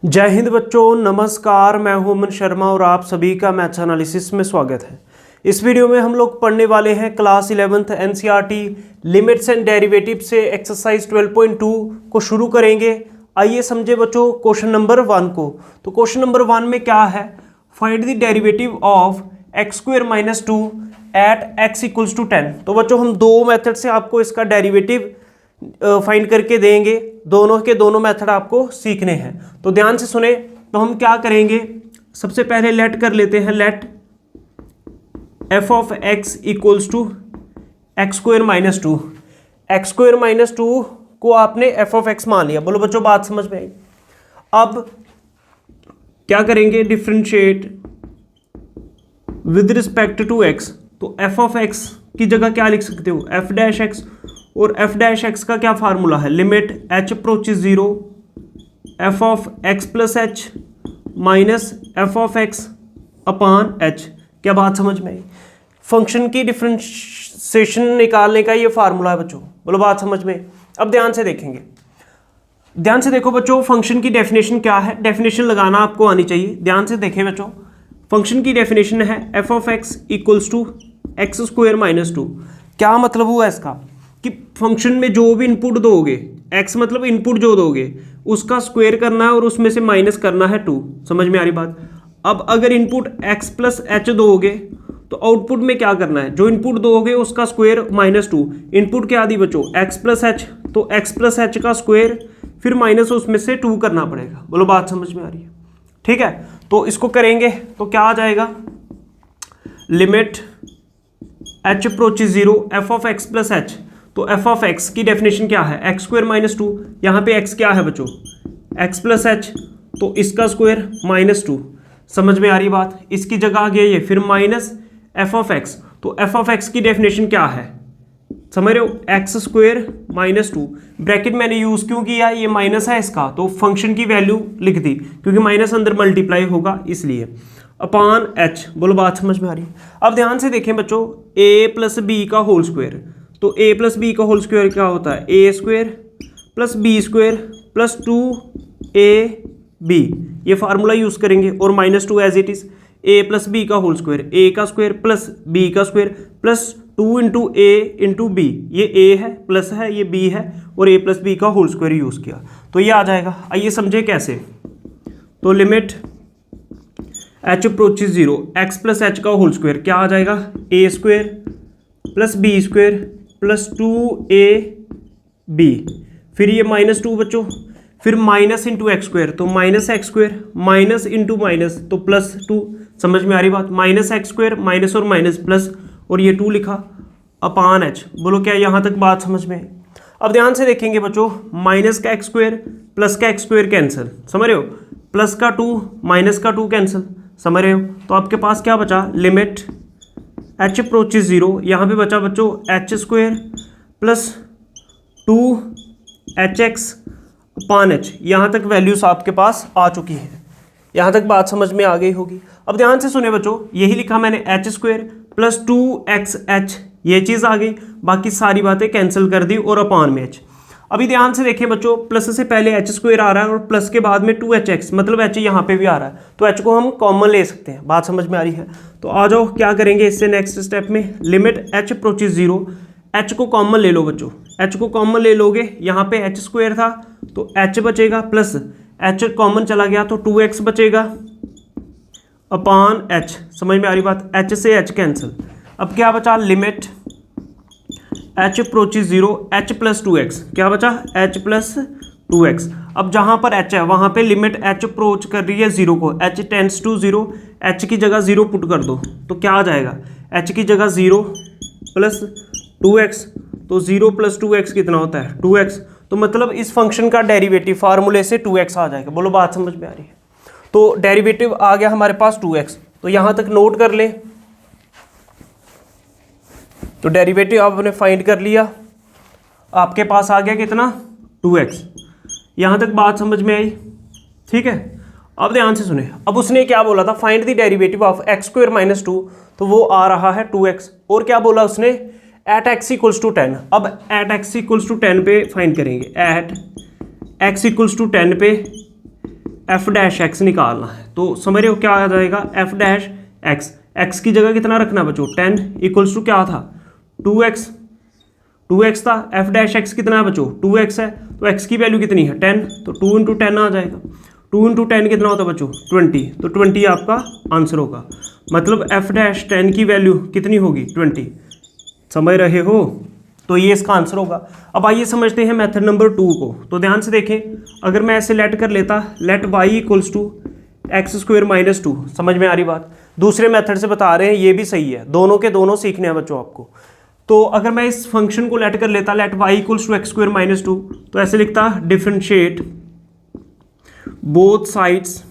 जय हिंद बच्चों, नमस्कार। मैं हूं अमन शर्मा और आप सभी का मैथ्स एनालिसिस में स्वागत है। इस वीडियो में हम लोग पढ़ने वाले हैं class 11th NCERT limits and derivative से एक्सरसाइज 12.2 को शुरू करेंगे। आइए समझे बच्चों क्वेश्चन नंबर 1 को। तो क्वेश्चन नंबर 1 में क्या है, find the derivative of x² - 2 at x = 10। तो बच्चों हम दो मेथड से आपको इसका डेरिवेटिव फाइंड करके देंगे। दोनों के दोनों मेथड आपको सीखने हैं, तो ध्यान से सुने। तो हम क्या करेंगे, सबसे पहले लेट कर लेते हैं, late f of x = x² - 2। x² - 2 को आपने f of x मान लिया। बोलो बच्चों, बात समझ में आई। अब क्या करेंगे, differentiate with respect to x। तो f of x की जगह क्या लिख सकते हो, f' और f' का क्या फार्मूला है, limit h approaches 0 f of x + h minus f of x upon h। क्या बात समझ में आई। फंक्शन की डिफरेंशिएशन निकालने का ये फार्मूला है बच्चों। बोलो बात समझ में। अब ध्यान से देखेंगे, ध्यान से देखो बच्चों, फंक्शन की डेफिनेशन क्या है, डेफिनेशन लगाना आपको आनी चाहिए। ध्यान से देखें बच्चों, फंक्शन की डेफिनेशन है f of x = x² - 2। क्या मतलब हुआ इसका कि फंक्शन में जो भी इनपुट दोगे, x मतलब इनपुट जो दोगे उसका स्क्वायर करना है और उसमें से माइनस करना है 2। समझ में आ रही बात। अब अगर इनपुट x + h दोगे तो आउटपुट में क्या करना है, जो इनपुट दोगे उसका स्क्वायर -2। इनपुट क्या दी बच्चों, x + h, तो x + h का स्क्वायर फिर माइनस उसमें से 2 करना पड़ेगा। बोलो बात समझ में आ रही है, ठीक है। तो इसको करेंगे तो क्या आ जाएगा, limit h approaches 0 f of x + h। तो f of x की डेफिनेशन क्या है, x² - 2। यहाँ पे x क्या है बच्चों, x + h, तो इसका स्क्वायर -2। समझ में आ रही बात। इसकी जगह आ गया ये फिर माइनस f of x। तो f of x की डेफिनेशन क्या है, समझ रहे हो, x² - 2। ब्रैकेट मैंने यूज क्यों किया, ये माइनस है इसका, तो फंक्शन की वैल्यू लिख दी क्योंकि माइनस अंदर मल्टीप्लाई होगा इसलिए, अपॉन h। बोलो बात समझ में आ रही है। अब ध्यान से देखें बच्चों, a + b का होल स्क्वायर। तो a + b का होल स्क्वायर क्या होता है, a² + b² + 2ab। ये फार्मूला यूज करेंगे और -2 as it is. a + b का होल स्क्वायर, a का स्क्वायर प्लस b का स्क्वायर प्लस 2 × a × b। ये a है, प्लस है, ये b है, और a + b का होल स्क्वायर यूज किया तो ये आ जाएगा। आइए समझे कैसे। तो limit h approaches 0 x + h का होल स्क्वायर क्या आ जाएगा, a² + b² + 2ab। फिर ये -2 बच्चों, फिर माइनस इंटू x², तो -x² माइनस इंटू माइनस तो +2। समझ में आ रही बात। -x² माइनस और माइनस प्लस, और ये 2 लिखा अपॉन h। बोलो क्या यहाँ तक बात समझ में आई। अब ध्यान से देखेंगे बच्चों, माइनस का x² प्लस का x² कैंसिल, समझ रहे हो, प्लस का 2 माइनस का 2 कैंसिल, समझ रहे हो। तो आपके पास क्या बचा, लिमिट h अप्रोचेस 0, यहाँ पे बचा बच्चों h² + 2hx अपॉन h। यहाँ तक वैल्यूज आपके पास आ चुकी है, यहाँ तक बात समझ में आ गई होगी। अब ध्यान से सुने बच्चों, यही लिखा मैंने h² + 2xh, ये चीज़ आ गई, बाकी सारी बातें कैंसिल कर दी और अपॉन में h। अभी ध्यान से देखें बच्चों, प्लस से पहले h² आ रहा है और प्लस के बाद में 2hx, मतलब h यहाँ पे भी आ रहा है, तो h को हम कॉमन ले सकते हैं। बात समझ में आ रही है। तो आ जाओ क्या करेंगे इससे नेक्स्ट स्टेप में, लिमिट h अप्रोचेस 0, h को कॉमन ले लो बच्चों, h को कॉमन ले लोगे, यहाँ पे h² था तो h बचेगा, प्लस h कॉमन चला गया तो 2x बचेगा अपॉन h। समझ में आ रही बात, h से h कैंसिल। अब क्या बचा, limit h approaches 0 h + 2x, क्या बचा, h + 2x। अब जहाँ पर h है वहाँ पे लिमिट h अप्रोच कर रही है 0 को, h टेंड्स टू 0, h की जगह 0 पुट कर दो तो क्या आ जाएगा, h की जगह 0 + 2x, तो 0 + 2x कितना होता है, 2x। तो मतलब इस फंक्शन का डेरिवेटिव फार्मूले से 2x आ जाएगा। बोलो बात समझ में आ रही है। तो डेरिवेटिव आ गया हमारे पास 2x, तो यहाँ तक नोट कर ले। तो डेरिवेटिव आपने फाइंड कर लिया, आपके पास आ गया कितना, 2x। यहाँ तक बात समझ में आई, ठीक है। अब ध्यान से सुने, अब उसने क्या बोला था, find the derivative of x² - 2, तो वो आ रहा है 2x। और क्या बोला उसने, एट x = 10। अब एट x = 10 पे फाइंड करेंगे, एट x = 10 पे एफ डैश एक्स निकालना है। तो समझ रहे हो क्या आ जाएगा, एफ डैश एक्स, एक्स की जगह कितना रखना बच्चों 10 इक्वल्स टू क्या था 2x था। एफ डैश एक्स कितना है बच्चों 2x है, तो x की वैल्यू कितनी है 10, तो 2 इंटू 10 आ जाएगा। 2 इंटू 10 कितना होता है बच्चों 20, तो 20 आपका आंसर होगा। मतलब एफ डैश 10 की वैल्यू कितनी होगी 20, समझ रहे हो। तो ये इसका आंसर होगा। अब आइए समझते हैं मेथड नंबर 2 को। तो ध्यान से देखें, अगर मैं ऐसे लेट कर लेता, let y equals to x square minus 2, समझ में आ रही बात। दूसरे मेथड से बता रहे हैं, ये भी सही है, दोनों के दोनों सीखने हैं बच्चों आपको। तो अगर मैं इस फंक्शन को लेट कर लेता, let y equals to x square minus 2, तो ऐसे लिखता differentiate both sides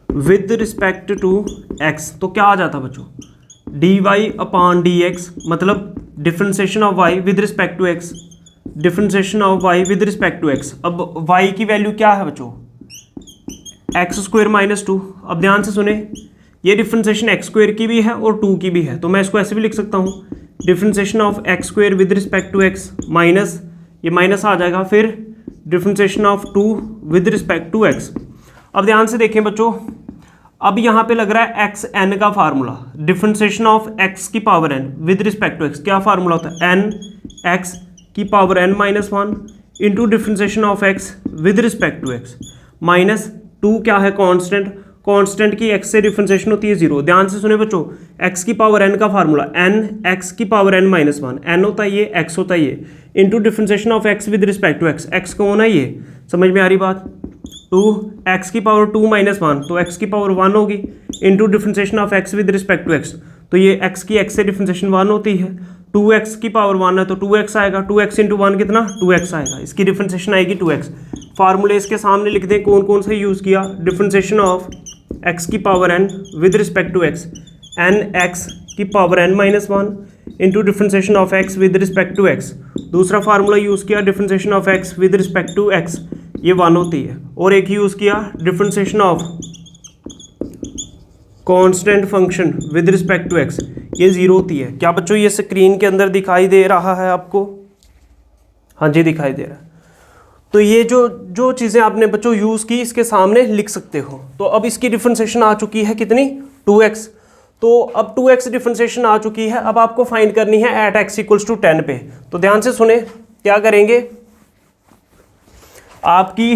with respect to x। तो क्या आ जाता बच्चों dy अपॉन dx, मतलब differentiation of y with respect to x, differentiation of y with respect to x। अब y की वैल्यू क्या है बच्चों एक्स स्क्वायर माइनस 2। अब ध्यान से सुने, ये डिफरेंशिएशन एक्स स्क्वायर की भी है और 2 की भी है, तो मैं इसको ऐसे भी लिख सकता हूँ differentiation of x square with respect to x minus, ये माइनस आ जाएगा, फिर differentiation of 2 with respect to x. अब ध्यान से देखें बच्चों, अब यहाँ पे लग रहा है एक्स एन का फार्मूला, डिफरेंशिएशन ऑफ एक्स की power n with respect to x, क्या फार्मूला होता है एन एक्स की power n minus 1 into differentiation of x with respect to x minus 2 क्या है कांस्टेंट, कांस्टेंट की x से डिफरेंशिएशन होती है 0। ध्यान से सुने बच्चों, x की पावर n का फार्मूला n x की पावर n माइनस 1, n होता है ये, x होता है ये, into differentiation of x with respect to x, x कौन है ये, समझ में आ रही बात। 2 x की पावर 2 माइनस 1, तो x की पावर 1 होगी, into differentiation of x with respect to x, तो ये x की x से डिफरेंशिएशन 1 होती है। 2x की पावर 1 है तो 2x आएगा, 2x इंटू 1 कितना 2x आएगा, इसकी डिफरेंशिएशन आएगी 2x। फार्मूले इसके सामने लिख दें, कौन कौन सा यूज़ किया, डिफरेंशिएशन ऑफ x की power n with respect to x, n x की power n minus 1 into differentiation of x with respect to x। दूसरा फार्मूला यूज़ किया differentiation of x with respect to x, ये 1 होती है, और एक use किया differentiation of constant function with respect to x, ये 0 होती है। क्या बच्चों ये स्क्रीन के अंदर दिखाई दे रहा है आपको, हाँ जी दिखाई दे रहा है। तो ये जो चीज़ें आपने बच्चों यूज़ की इसके सामने लिख सकते हो। तो अब इसकी डिफरेंशिएशन आ चुकी है कितनी 2x, तो अब 2x डिफरेंशिएशन आ चुकी है। अब आपको फाइंड करनी है एट x इक्वल्स टू 10 पे। तो ध्यान से सुने, क्या करेंगे, आपकी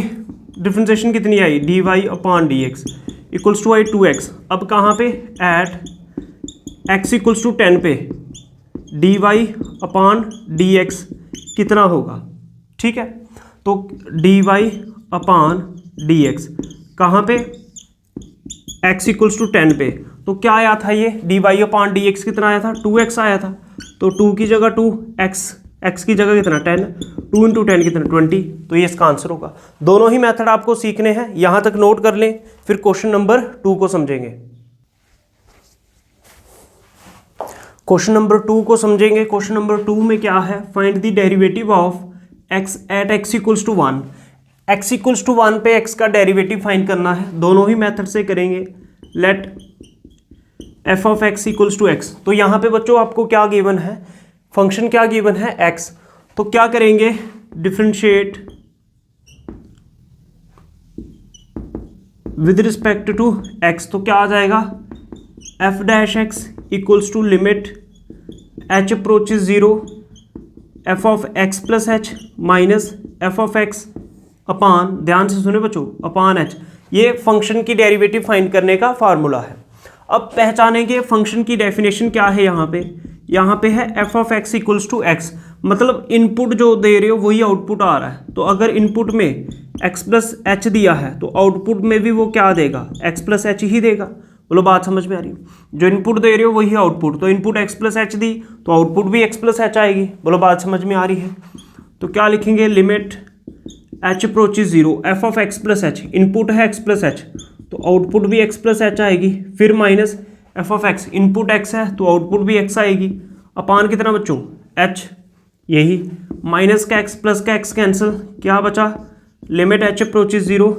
डिफरेंशिएशन कितनी आई dy upon dx equals to आई 2x। अब कहाँ पे एट x इक्वल्स टू 10 पे dy अपॉन dx कितना होगा, ठीक है। तो dy अपॉन dx कहाँ पे x इक्वल्स टू 10 पे, तो क्या आया था ये dy अपॉन dx कितना आया था 2x आया था, तो 2 की जगह 2, x की जगह कितना 10, 2 इंटू 10 कितना 20, तो ये इसका आंसर होगा। दोनों ही मेथड आपको सीखने हैं, यहाँ तक नोट कर लें, फिर क्वेश्चन नंबर 2 को समझेंगे। क्वेश्चन नंबर 2 को समझेंगे। क्वेश्चन नंबर 2 में क्या है, find the derivative of x at x equals to 1। x equals to 1 पे x का डेरिवेटिव फाइंड करना है, दोनों ही मेथड से करेंगे। Let f of x equals to x, तो यहाँ पे बच्चों आपको क्या गिवन है, फंक्शन क्या गिवन है x, तो क्या करेंगे differentiate with respect to x, तो क्या आ जाएगा f dash x equals to limit h approaches 0 f of x plus h minus f of x upon, ध्यान से सुने बच्चों, अपान h, ये फंक्शन की डेरिवेटिव फाइंड करने का फार्मूला है। अब पहचानेंगे फंक्शन की डेफिनेशन क्या है। यहाँ पे है f of x equals to x, मतलब इनपुट जो दे रहे हो वही आउटपुट आ रहा है। तो अगर इनपुट में x प्लस h दिया है तो आउटपुट में भी वो क्या देगा x प्लस h ही देगा। बोलो बात समझ में आ रही है, जो इनपुट दे रहे हो वही आउटपुट, तो इनपुट x प्लस एच दी तो आउटपुट भी x प्लस एच आएगी। बोलो बात समझ में आ रही है, तो क्या लिखेंगे limit h approaches 0 f of x plus H, input है x प्लस एच तो आउटपुट भी x प्लस एच आएगी, फिर minus f of x, input x है तो आउटपुट भी x आएगी, अपान कितना बच्चों h, यही माइनस का x प्लस का x कैंसिल, क्या बचा लिमिट h अप्रोचेज 0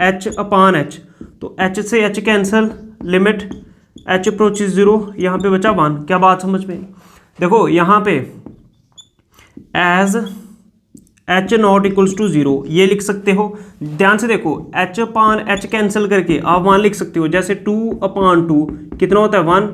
h अपान h, तो h से h cancel, limit h approaches 0, यहाँ पे बचा 1। क्या बात समझ में, देखो यहाँ पे as h not equals to 0 ये लिख सकते हो। ध्यान से देखो, एच अपान एच कैंसिल करके आप 1 लिख सकते हो। जैसे 2/2 कितना होता है 1,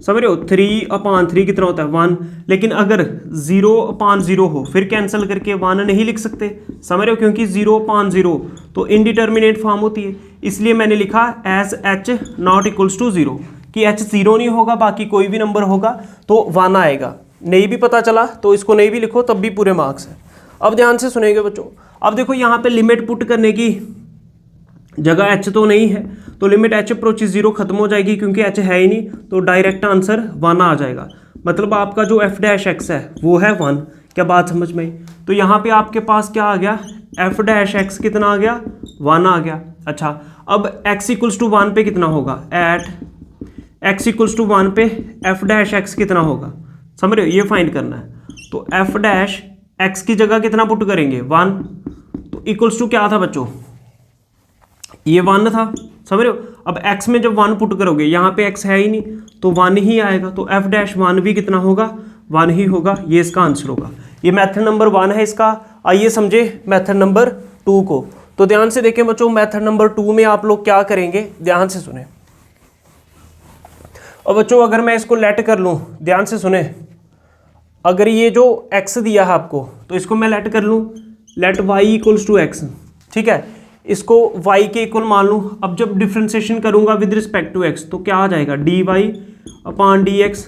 समझ रहे हो। 3/3 कितना होता है 1। लेकिन अगर 0/0 हो फिर कैंसिल करके 1 नहीं लिख सकते, समझ रहे हो, क्योंकि 0/0 तो इनडिटर्मिनेट फॉर्म होती है। इसलिए मैंने लिखा as h not equals to 0 कि एच 0 नहीं होगा, बाकी कोई भी नंबर होगा तो 1 आएगा। नहीं भी पता चला तो इसको नहीं भी लिखो तब भी पूरे मार्क्स हैं। अब ध्यान से सुनेंगे बच्चों। अब देखो यहाँ पे लिमिट पुट करने की जगह एच तो नहीं है, तो लिमिट एच अप्रोचेस 0 खत्म हो जाएगी, क्योंकि एच है ही नहीं, तो डायरेक्ट आंसर 1 आ जाएगा। मतलब आपका जो एफ डैश एक्स है वो है 1। क्या बात समझ में आई? तो यहाँ पे आपके पास क्या आ गया, एफ डैश एक्स कितना आ गया 1 आ गया। अच्छा, अब एक्स इक्वल्स टू 1 पे कितना होगा, एट एक्स इक्वल्स टू 1 पे एफ डैश एक्स कितना होगा, समझ रहे हो, ये फाइंड करना है। तो एफ डैश एक्स की जगह कितना पुट करेंगे 1, तो इक्वल्स टू क्या था बच्चों, ये 1 था, समझ रहे हो। अब x में जब 1 पुट करोगे, यहाँ पे x है ही नहीं तो 1 ही आएगा, तो f डैश 1 भी कितना होगा 1 ही होगा। ये इसका आंसर होगा। ये मेथड नंबर 1 है इसका। आइए समझे मेथड नंबर 2 को। तो ध्यान से देखें बच्चों, मेथड नंबर 2 में आप लोग क्या करेंगे, ध्यान से सुने। और बच्चों अगर मैं इसको लेट कर लूँ, ध्यान से सुने, अगर ये जो x दिया है आपको तो इसको मैं लेट कर लूँ, let y equals to x, ठीक है, इसको y के इक्वल मान लूँ। अब जब डिफ्रेंसिएशन करूँगा विद रिस्पेक्ट टू x तो क्या आ जाएगा, dy/dx,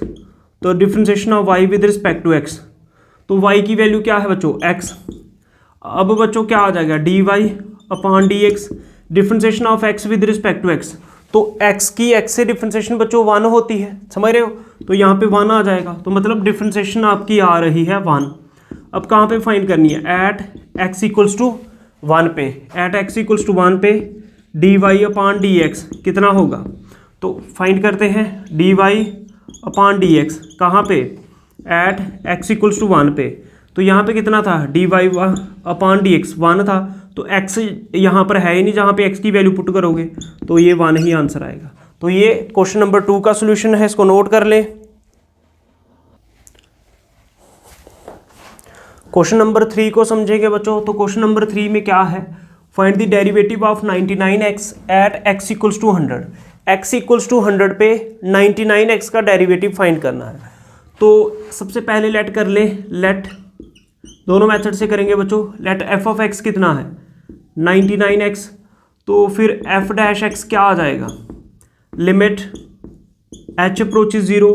तो differentiation of y with respect to x, तो y की वैल्यू क्या है बच्चों x। अब बच्चों क्या आ जाएगा, dy/dx, differentiation of x with respect to x, तो x की x से डिफ्रेंसिएशन बच्चों 1 होती है, समझ रहे हो, तो यहाँ पे 1 आ जाएगा। तो मतलब डिफ्रेंसिएशन आपकी आ रही है 1। अब कहाँ पे फाइंड करनी है, एट x इक्वल्स टू 1 पे, एट x इक्वल्स टू 1 पे dy/dx कितना होगा, तो फाइंड करते हैं dy/dx कहाँ पे, एट x इक्वल्स टू 1 पे, तो यहाँ पे कितना था dy/dx 1 था, तो x यहाँ पर है ही नहीं जहाँ पे x की वैल्यू पुट करोगे, तो ये 1 ही आंसर आएगा। तो ये क्वेश्चन नंबर 2 का सोल्यूशन है, इसको नोट कर लें। क्वेश्चन नंबर 3 को समझेंगे बच्चों। तो क्वेश्चन नंबर 3 में क्या है, find the derivative of 99x at x equals to 100। x equals to 100 पे 99x का डेरिवेटिव फाइंड करना है। तो सबसे पहले लेट कर ले, लेट दोनों मेथड से करेंगे बच्चों। लेट एफ ऑफ एक्स कितना है 99x, तो फिर एफ डैश एक्स क्या आ जाएगा, limit h approaches 0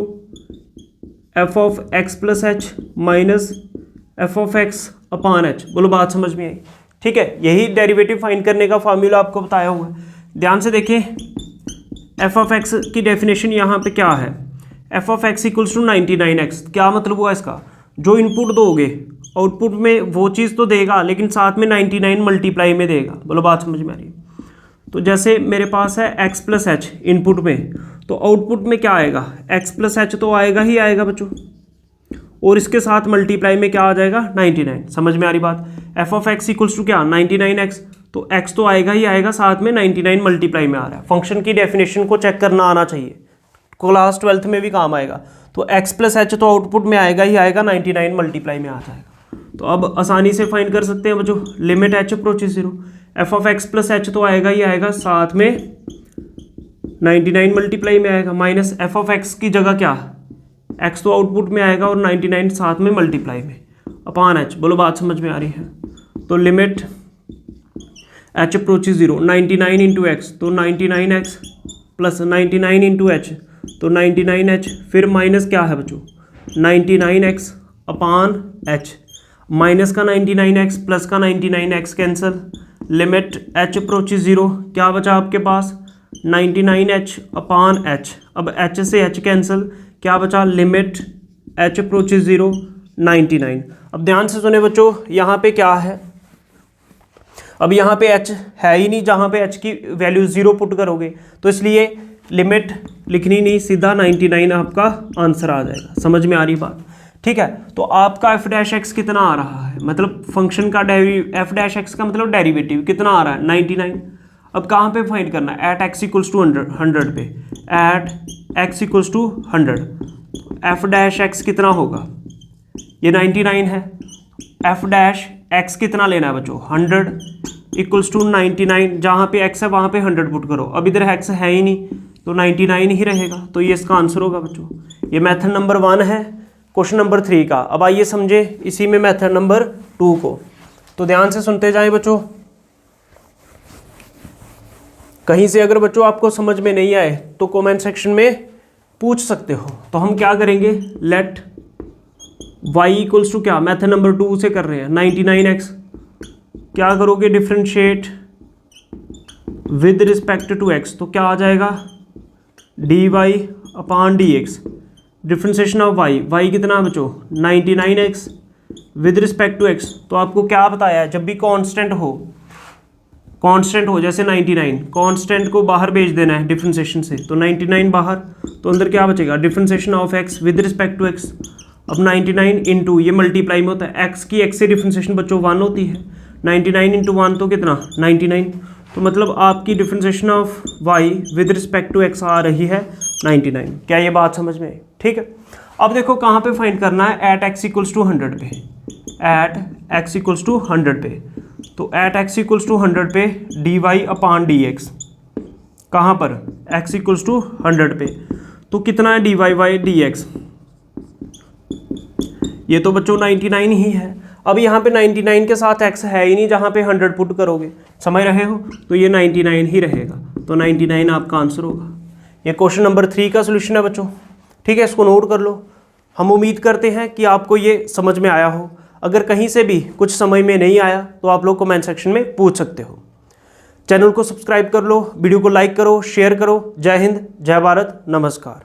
F of x plus H minus F of x upon H. बोलो बात समझ में आई? ठीक है, यही डेरिवेटिव फाइंड करने का फॉर्मूला आपको बताया हुआ है। ध्यान से देखिए, एफ ऑफ एक्स की डेफिनेशन यहाँ पे क्या है, f of x equals to 99x। क्या मतलब हुआ इसका, जो इनपुट दोगे आउटपुट में वो चीज़ तो देगा, लेकिन साथ में 99 मल्टीप्लाई में देगा। बोलो बात समझ में आ रही है? तो जैसे मेरे पास है x प्लस एच इनपुट में, तो आउटपुट में क्या आएगा, x प्लस एच तो आएगा ही आएगा बच्चों, और इसके साथ मल्टीप्लाई में क्या आ जाएगा 99। समझ में आ रही बात? F of x equals to क्या 99x, तो x तो आएगा ही आएगा, साथ में 99 मल्टीप्लाई में आ रहा है। फंक्शन की डेफिनेशन को चेक करना आना चाहिए, क्लास 12th में भी काम आएगा। तो x प्लस एच तो आउटपुट में आएगा ही आएगा, 99 मल्टीप्लाई में आ जाएगा। तो अब आसानी से फाइंड कर सकते हैं बच्चों, limit h approaches 0, F of x plus H तो आएगा ही आएगा, साथ में 99 मल्टीप्लाई में आएगा, माइनस एफ ऑफ एक्स की जगह क्या, x तो आउटपुट में आएगा और 99 साथ में मल्टीप्लाई में अपान h। बोलो बात समझ में आ रही है? तो limit h approaches 0, 99 into x, तो 99x प्लस 99 इंटू एच, तो 99h, फिर माइनस क्या है बच्चों 99x अपान h, माइनस का 99x प्लस का 99x cancel, limit h approaches 0, क्या बचा आपके पास 99h अपान h। अब h से h कैंसिल, क्या बचा, लिमिट h अप्रोचेस 0 99। अब ध्यान से सुने बच्चों, यहाँ पे क्या है, अब यहाँ पे h है ही नहीं, जहाँ पे h की वैल्यू 0 पुट करोगे, तो इसलिए लिमिट लिखनी नहीं, सीधा 99 आपका आंसर आ जाएगा। समझ में आ रही बात? ठीक है, तो आपका एफ डैश एक्स कितना आ रहा है, मतलब फंक्शन का एफ डैश एक्स का मतलब डेरिवेटिव कितना आ रहा है 99। अब कहाँ पे फाइंड करना है, एट एक्स इक्वल्स टू 100 पे, at x equals to 100, f dash x कितना होगा, ये 99 है, एफ डैश x कितना लेना है बच्चों 100 इक्वल्स टू 99, जहाँ पे x है वहाँ पे 100 पुट करो। अब इधर x है ही नहीं तो 99 ही रहेगा, तो ये इसका आंसर होगा बच्चों। ये मेथड नंबर 1 है क्वेश्चन नंबर 3 का। अब आइए समझे इसी में मेथड नंबर 2 को, तो ध्यान से सुनते जाएं बच्चों। कहीं से अगर बच्चों आपको समझ में नहीं आए तो कमेंट सेक्शन में पूछ सकते हो। तो हम क्या करेंगे, लेट y इक्वल्स टू क्या, मेथड नंबर 2 से कर रहे हैं 99x, क्या करोगे differentiate with respect to x, तो क्या आ जाएगा dy upon dx। Differentiation of y कितना बच्चों 99x with respect to x। तो आपको क्या बताया है, जब भी कांस्टेंट हो जैसे 99, कांस्टेंट को बाहर भेज देना है डिफ्रेंशिएशन से, तो 99 बाहर, तो अंदर क्या बचेगा differentiation of x with respect to x। अब 99 इंटू ये मल्टीप्लाई में होता है, x की x से डिफ्रेंशिएशन बच्चों 1 होती है, 99 इंटू 1 तो कितना 99, तो मतलब आपकी differentiation of y with respect to x आ रही है 99। क्या ये बात समझ में आई? ठीक है। अब देखो कहाँ पे फाइंड करना है, एट x इक्वल्स टू 100 पे, एट x इक्वल्स टू 100 पे, तो एट x इक्वल्स टू 100 पे dy अपॉन dx, कहाँ पर x इक्वल्स टू 100 पे, तो कितना है dy बाई dx, ये तो बच्चों 99 ही है। अब यहाँ पे 99 के साथ x है ही नहीं, जहाँ पे 100 पुट करोगे, समझ रहे हो, तो ये 99 ही रहेगा, तो 99 आपका आंसर होगा। ये क्वेश्चन नंबर 3 का सोल्यूशन है बच्चों। ठीक है, इसको नोट कर लो। हम उम्मीद करते हैं कि आपको ये समझ में आया हो। अगर कहीं से भी कुछ समझ में नहीं आया तो आप लोग कमेंट सेक्शन में पूछ सकते हो। चैनल को सब्सक्राइब कर लो, वीडियो को लाइक करो, शेयर करो। जय हिंद, जय भारत, नमस्कार।